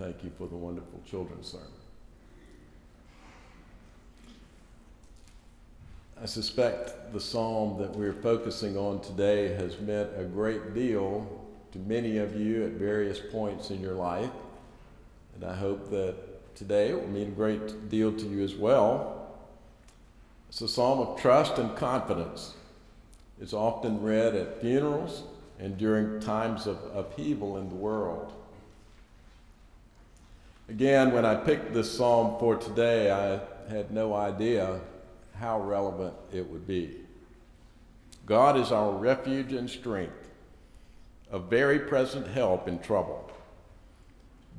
thank you for the wonderful children's sermon. I suspect the psalm that we're focusing on today has meant a great deal to many of you at various points in your life, and I hope that today it will mean a great deal to you as well. It's a psalm of trust and confidence. It's often read at funerals and during times of upheaval in the world. Again, when I picked this psalm for today, I had no idea how relevant it would be. God is our refuge and strength, a very present help in trouble.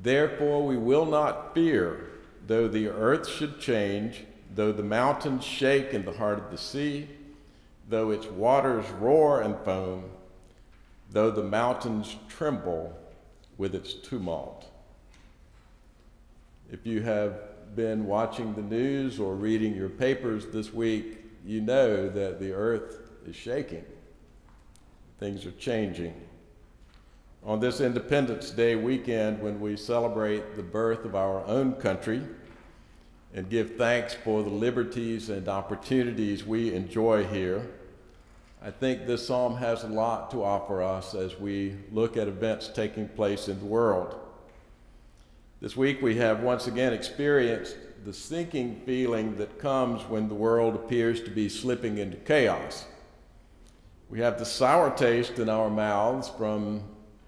Therefore we will not fear, though the earth should change, though the mountains shake in the heart of the sea, though its waters roar and foam, though the mountains tremble with its tumult. If you have been watching the news or reading your papers this week, you know that the earth is shaking. Things are changing. On this Independence Day weekend, when we celebrate the birth of our own country and give thanks for the liberties and opportunities we enjoy here, I think this psalm has a lot to offer us as we look at events taking place in the world. This week we have once again experienced the sinking feeling that comes when the world appears to be slipping into chaos. We have the sour taste in our mouths from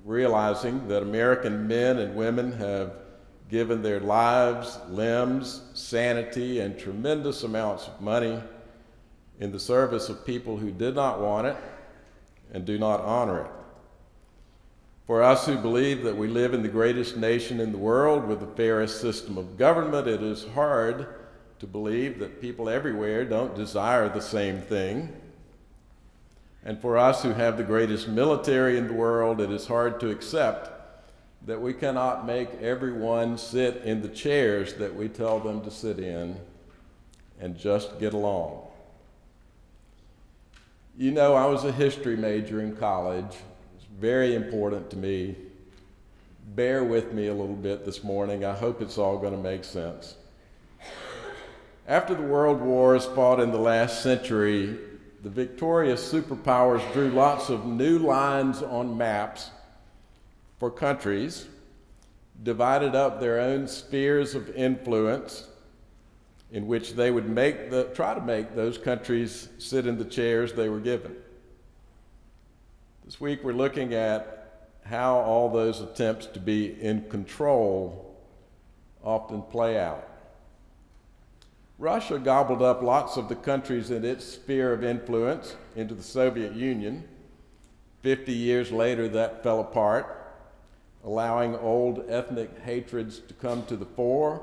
realizing that American men and women have given their lives, limbs, sanity, and tremendous amounts of money in the service of people who did not want it and do not honor it. For us who believe that we live in the greatest nation in the world with the fairest system of government, it is hard to believe that people everywhere don't desire the same thing. And for us who have the greatest military in the world, it is hard to accept that we cannot make everyone sit in the chairs that we tell them to sit in and just get along. You know, I was a history major in college. Very important to me. Bear with me a little bit this morning. I hope it's all going to make sense. After the world wars fought in the last century, the victorious superpowers drew lots of new lines on maps for countries, divided up their own spheres of influence in which they would try to make those countries sit in the chairs they were given. This week we're looking at how all those attempts to be in control often play out. Russia gobbled up lots of the countries in its sphere of influence into the Soviet Union. 50 years later, that fell apart, allowing old ethnic hatreds to come to the fore,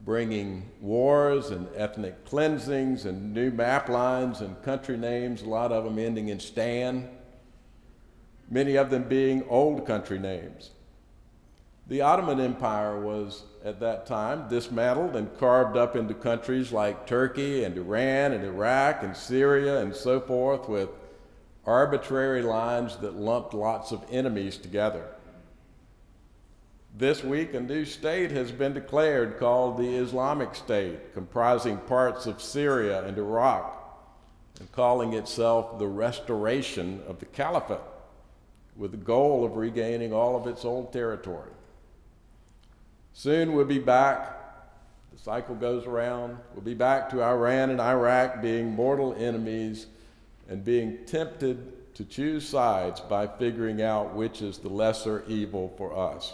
bringing wars and ethnic cleansings and new map lines and country names, a lot of them ending in Stan, many of them being old country names. The Ottoman Empire was, at that time, dismantled and carved up into countries like Turkey and Iran and Iraq and Syria and so forth, with arbitrary lines that lumped lots of enemies together. This week, a new state has been declared called the Islamic State, comprising parts of Syria and Iraq, and calling itself the Restoration of the Caliphate, with the goal of regaining all of its old territory. Soon we'll be back, the cycle goes around, we'll be back to Iran and Iraq being mortal enemies and being tempted to choose sides by figuring out which is the lesser evil for us.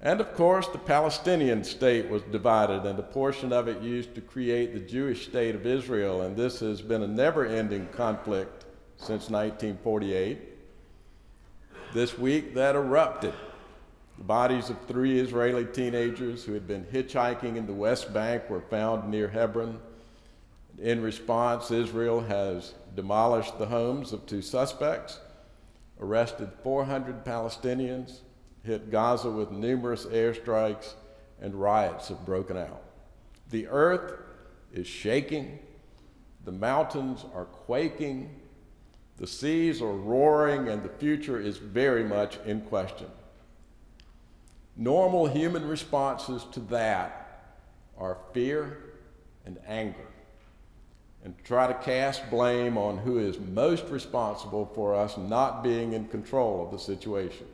And of course, the Palestinian state was divided and a portion of it used to create the Jewish state of Israel, and this has been a never-ending conflict since 1948. This week, that erupted. The bodies of 3 Israeli teenagers who had been hitchhiking in the West Bank were found near Hebron. In response, Israel has demolished the homes of 2 suspects, arrested 400 Palestinians, hit Gaza with numerous airstrikes, and riots have broken out. The earth is shaking, the mountains are quaking, the seas are roaring, and the future is very much in question. Normal human responses to that are fear and anger, and try to cast blame on who is most responsible for us not being in control of the situation.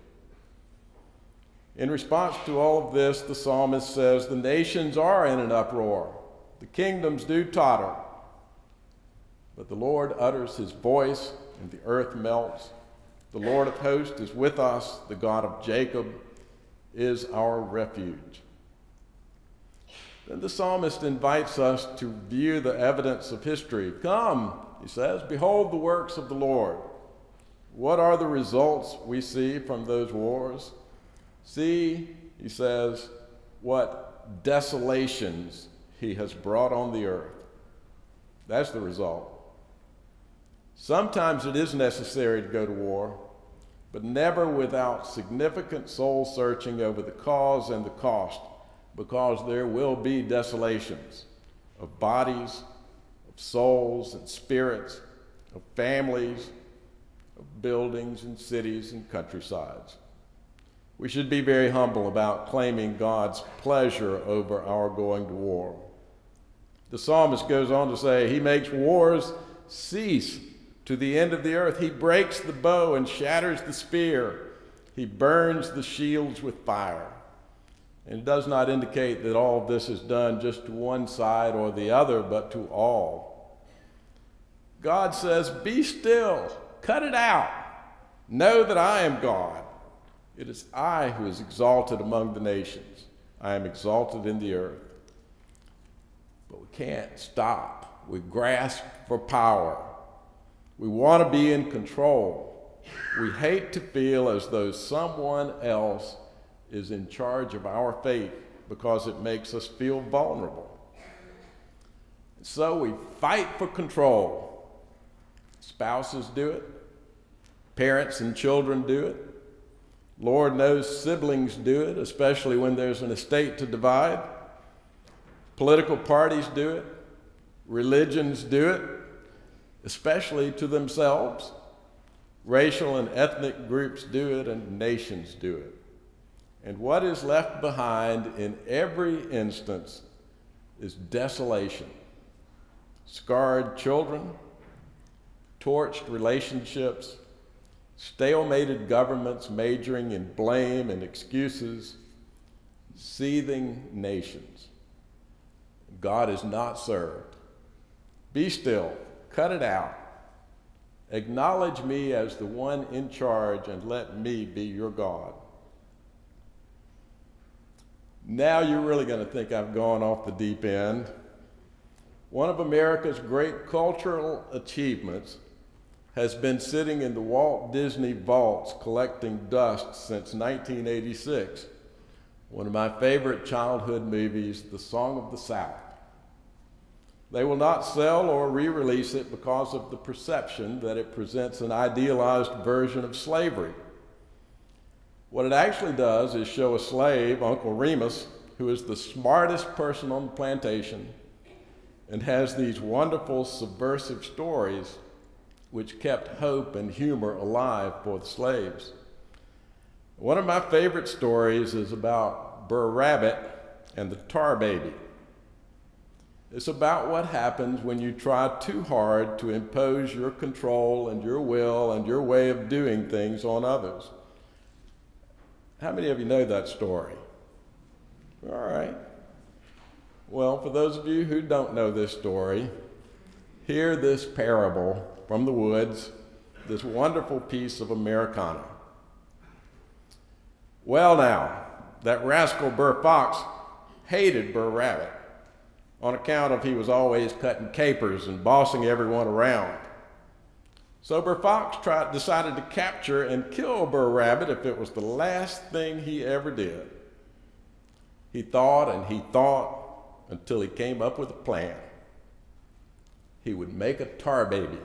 In response to all of this, the psalmist says, the nations are in an uproar, the kingdoms do totter, but the Lord utters his voice and the earth melts. The Lord of hosts is with us, the God of Jacob is our refuge. Then the psalmist invites us to view the evidence of history. Come, he says, behold the works of the Lord. What are the results we see from those wars? See, he says, what desolations he has brought on the earth. That's the result. Sometimes it is necessary to go to war, but never without significant soul searching over the cause and the cost, because there will be desolations of bodies, of souls and spirits, of families, of buildings and cities and countrysides. We should be very humble about claiming God's pleasure over our going to war. The psalmist goes on to say, he makes wars cease to the end of the earth. He breaks the bow and shatters the spear. He burns the shields with fire. And it does not indicate that all of this is done just to one side or the other, but to all. God says, be still, cut it out. Know that I am God. It is I who is exalted among the nations. I am exalted in the earth. But we can't stop. We grasp for power. We want to be in control. We hate to feel as though someone else is in charge of our fate because it makes us feel vulnerable. So we fight for control. Spouses do it. Parents and children do it. Lord knows siblings do it, especially when there's an estate to divide. Political parties do it. Religions do it, especially to themselves. Racial and ethnic groups do it, and nations do it. And what is left behind in every instance is desolation. Scarred children, torched relationships, stalemated governments majoring in blame and excuses, seething nations. God is not served. Be still, cut it out. Acknowledge me as the one in charge and let me be your God. Now you're really going to think I've gone off the deep end. One of America's great cultural achievements has been sitting in the Walt Disney vaults collecting dust since 1986. One of my favorite childhood movies, The Song of the South. They will not sell or re-release it because of the perception that it presents an idealized version of slavery. What it actually does is show a slave, Uncle Remus, who is the smartest person on the plantation and has these wonderful subversive stories which kept hope and humor alive for the slaves. One of my favorite stories is about Brer Rabbit and the tar baby. It's about what happens when you try too hard to impose your control and your will and your way of doing things on others. How many of you know that story? All right. Well, for those of you who don't know this story, hear this parable from the woods, this wonderful piece of Americana. Well now, that rascal Brer Fox hated Brer Rabbit on account of he was always cutting capers and bossing everyone around. So Brer Fox decided to capture and kill Brer Rabbit if it was the last thing he ever did. He thought and he thought until he came up with a plan. He would make a tar baby.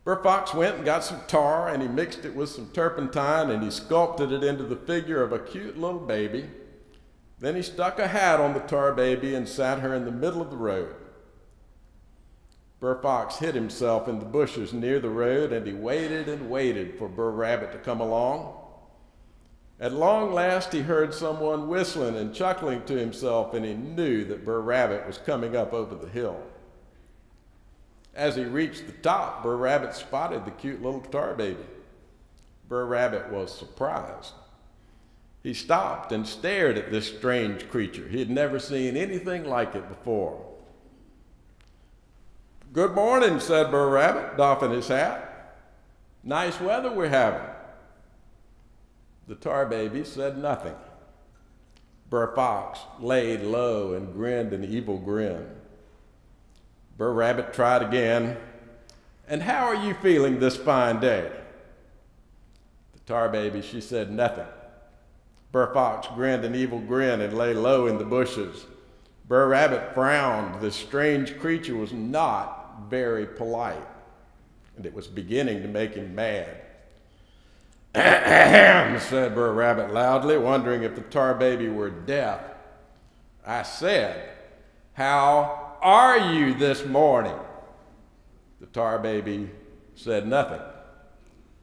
Brer Fox went and got some tar and he mixed it with some turpentine and he sculpted it into the figure of a cute little baby. Then he stuck a hat on the tar baby and sat her in the middle of the road. Brer Fox hid himself in the bushes near the road and he waited and waited for Brer Rabbit to come along. At long last, he heard someone whistling and chuckling to himself, and he knew that Brer Rabbit was coming up over the hill. As he reached the top, Brer Rabbit spotted the cute little tar baby. Brer Rabbit was surprised. He stopped and stared at this strange creature. He had never seen anything like it before. "Good morning," said Brer Rabbit, doffing his hat. "Nice weather we're having." The tar baby said nothing. Brer Fox laid low and grinned an evil grin. Brer Rabbit tried again. "And how are you feeling this fine day?" The tar baby, she said nothing. Brer Fox grinned an evil grin and lay low in the bushes. Brer Rabbit frowned. This strange creature was not very polite, and it was beginning to make him mad. "Ahem," said Brer Rabbit loudly, wondering if the tar baby were deaf. "I said, how are you this morning?" The tar baby said nothing.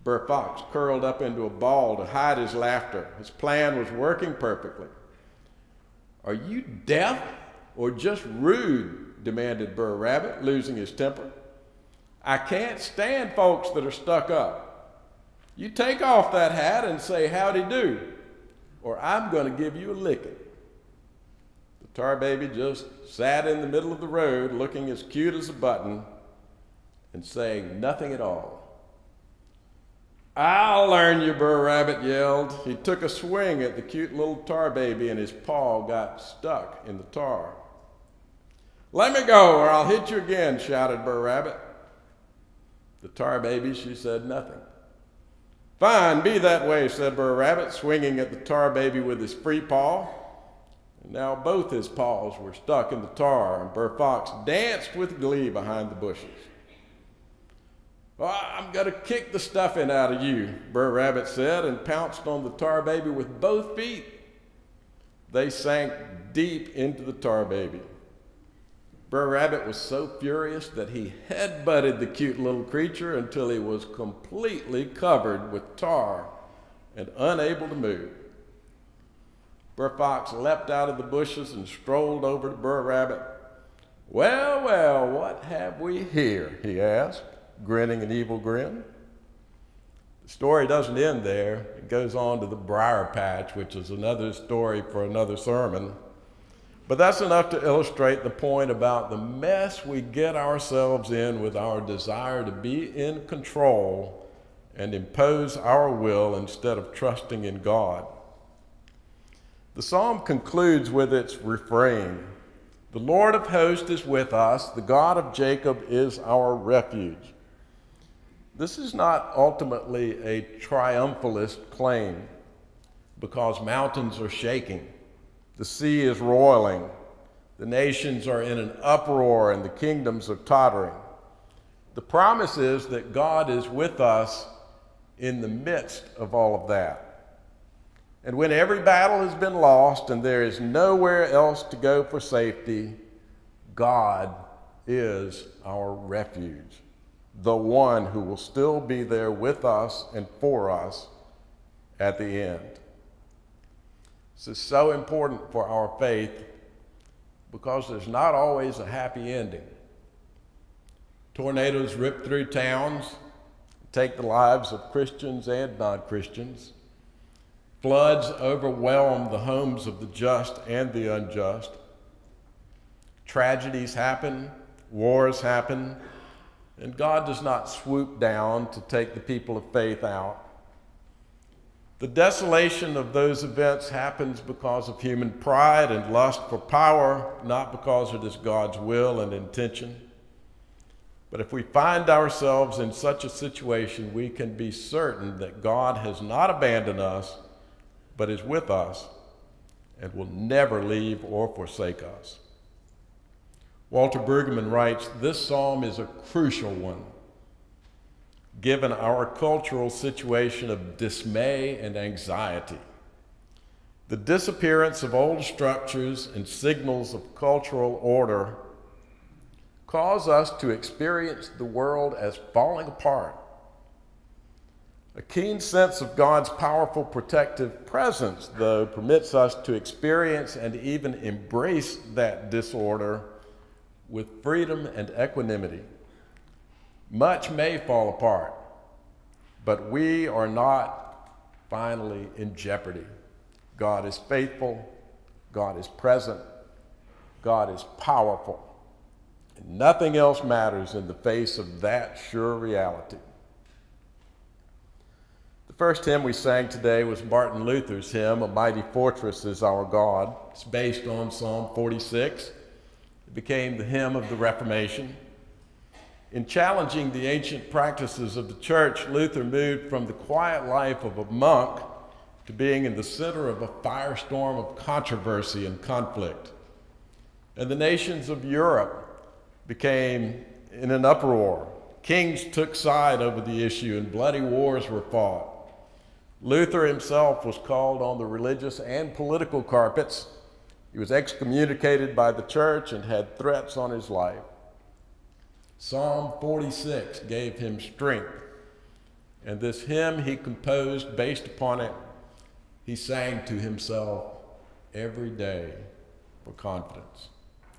Brer Fox curled up into a ball to hide his laughter. His plan was working perfectly. "Are you deaf or just rude?" demanded Brer Rabbit, losing his temper. "I can't stand folks that are stuck up. You take off that hat and say howdy do, or I'm going to give you a licking." The tar baby just sat in the middle of the road looking as cute as a button and saying nothing at all. "I'll learn you," Brer Rabbit yelled. He took a swing at the cute little tar baby and his paw got stuck in the tar. "Let me go or I'll hit you again," shouted Brer Rabbit. The tar baby, she said nothing. "Fine, be that way," said Brer Rabbit, swinging at the tar baby with his free paw. And now both his paws were stuck in the tar, and Brer Fox danced with glee behind the bushes. "Well, I'm going to kick the stuffing out of you," Brer Rabbit said, and pounced on the tar baby with both feet. They sank deep into the tar baby. Brer Rabbit was so furious that he head-butted the cute little creature until he was completely covered with tar and unable to move. Brer Fox leapt out of the bushes and strolled over to Brer Rabbit. "Well, well, what have we here?" he asked, grinning an evil grin. The story doesn't end there. It goes on to the briar patch, which is another story for another sermon. But that's enough to illustrate the point about the mess we get ourselves in with our desire to be in control and impose our will instead of trusting in God. The psalm concludes with its refrain, "The Lord of hosts is with us, the God of Jacob is our refuge." This is not ultimately a triumphalist claim, because mountains are shaking. The sea is roiling, the nations are in an uproar, and the kingdoms are tottering. The promise is that God is with us in the midst of all of that. And when every battle has been lost and there is nowhere else to go for safety, God is our refuge, the one who will still be there with us and for us at the end. This is so important for our faith because there's not always a happy ending. Tornadoes rip through towns, take the lives of Christians and non-Christians. Floods overwhelm the homes of the just and the unjust. Tragedies happen, wars happen, and God does not swoop down to take the people of faith out. The desolation of those events happens because of human pride and lust for power, not because it is God's will and intention. But if we find ourselves in such a situation, we can be certain that God has not abandoned us, but is with us and will never leave or forsake us. Walter Brueggemann writes, "This psalm is a crucial one, given our cultural situation of dismay and anxiety. The disappearance of old structures and signals of cultural order cause us to experience the world as falling apart. A keen sense of God's powerful protective presence, though, permits us to experience and even embrace that disorder with freedom and equanimity. Much may fall apart, but we are not finally in jeopardy. God is faithful, God is present, God is powerful, and nothing else matters in the face of that sure reality. The first hymn we sang today was Martin Luther's hymn, "A Mighty Fortress is Our God." It's based on Psalm 46. It became the hymn of the Reformation. In challenging the ancient practices of the church, Luther moved from the quiet life of a monk to being in the center of a firestorm of controversy and conflict. And the nations of Europe became in an uproar. Kings took side over the issue and bloody wars were fought. Luther himself was called on the religious and political carpets. He was excommunicated by the church and had threats on his life. Psalm 46 gave him strength, and this hymn he composed based upon it, he sang to himself every day for confidence.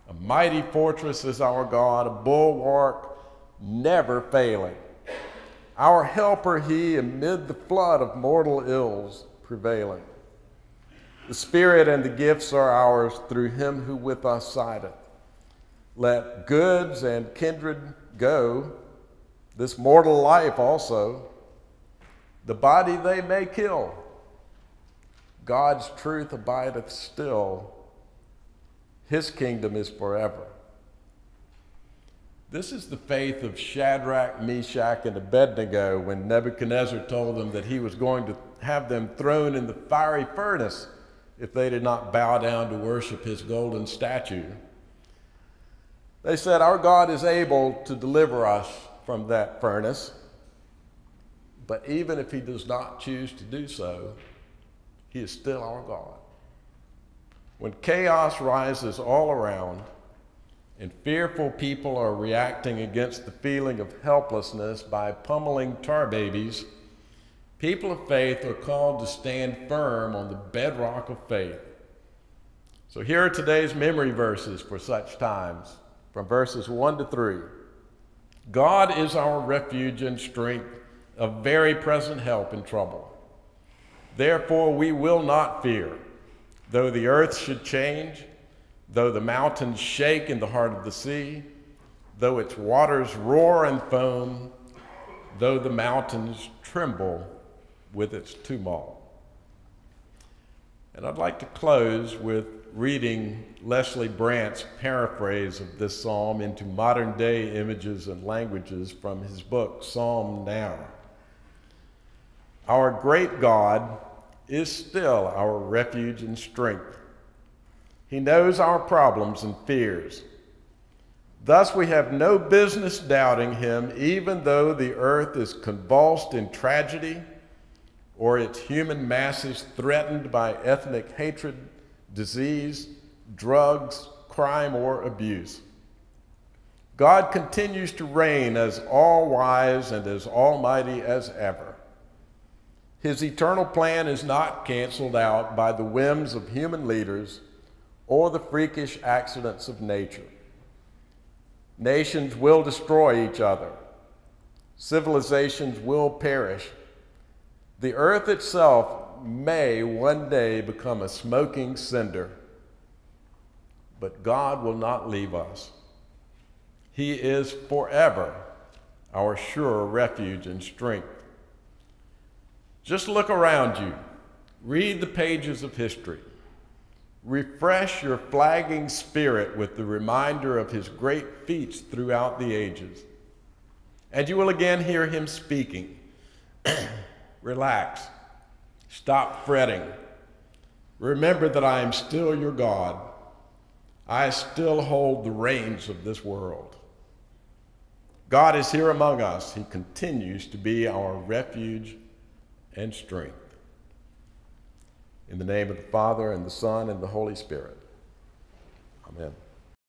A mighty fortress is our God, a bulwark never failing. Our helper he amid the flood of mortal ills prevailing. The Spirit and the gifts are ours through him who with us sideth. Let goods and kindred go, this mortal life also. The body they may kill. God's truth abideth still. His kingdom is forever. This is the faith of Shadrach, Meshach, and Abednego when Nebuchadnezzar told them that he was going to have them thrown in the fiery furnace if they did not bow down to worship his golden statue. They said, "Our God is able to deliver us from that furnace, but even if he does not choose to do so, he is still our God." When chaos rises all around, and fearful people are reacting against the feeling of helplessness by pummeling tar babies, people of faith are called to stand firm on the bedrock of faith. So here are today's memory verses for such times, from verses 1 to 3. God is our refuge and strength, a very present help in trouble. Therefore we will not fear, though the earth should change, though the mountains shake in the heart of the sea, though its waters roar and foam, though the mountains tremble with its tumult. And I'd like to close with reading Leslie Brandt's paraphrase of this psalm into modern day images and languages from his book, Psalm Now. Our great God is still our refuge and strength. He knows our problems and fears. Thus we have no business doubting him, even though the earth is convulsed in tragedy or its human masses threatened by ethnic hatred, disease, drugs, crime, or abuse. God continues to reign as all-wise and as almighty as ever. His eternal plan is not canceled out by the whims of human leaders or the freakish accidents of nature. Nations will destroy each other. Civilizations will perish. The earth itself may one day become a smoking cinder, but God will not leave us. He is forever our sure refuge and strength. Just look around you. Read the pages of history. Refresh your flagging spirit with the reminder of his great feats throughout the ages. And you will again hear him speaking. Relax. Stop fretting. Remember that I am still your God. I still hold the reins of this world. God is here among us. He continues to be our refuge and strength. In the name of the Father, and the Son, and the Holy Spirit. Amen.